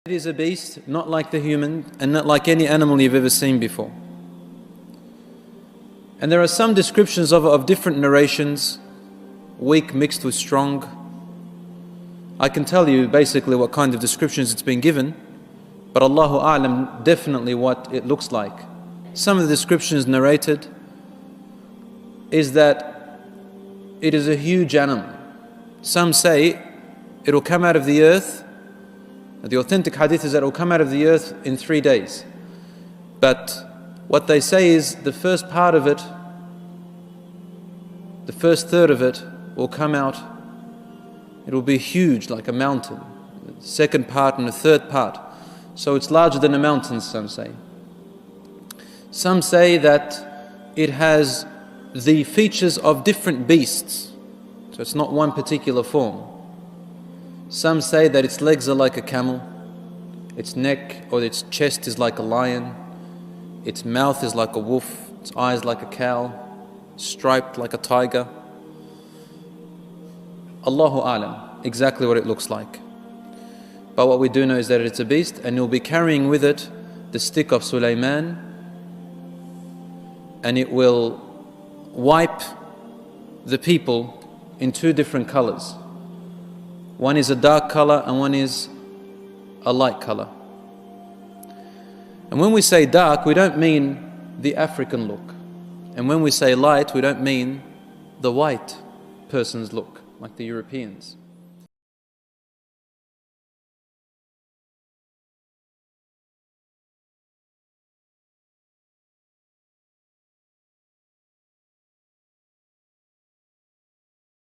It is a beast, not like the human and not like any animal you've ever seen before. And there are some descriptions of different narrations, weak mixed with strong. I can tell you basically what kind of descriptions it's been given, but Allahu A'lam definitely what it looks like. Some of the descriptions narrated is that it is a huge animal. Some say it will come out of the earth. The authentic hadith is that it will come out of the earth in 3 days. But what they say is the first part of it, the first third of it will come out, it will be huge like a mountain. The second part and the third part. So it's larger than a mountain, some say. Some say that it has the features of different beasts. So it's not one particular form. Some say that its legs are like a camel, its neck or its chest is like a lion, its mouth is like a wolf, its eyes like a cow, striped like a tiger. Allahu A'lam, exactly what it looks like. But what we do know is that it's a beast, and it will be carrying with it the stick of Sulaiman, and it will wipe the people in 2 different colors. One is a dark color and one is a light color. And when we say dark, we don't mean the African look. And when we say light, we don't mean the white person's look, like the Europeans.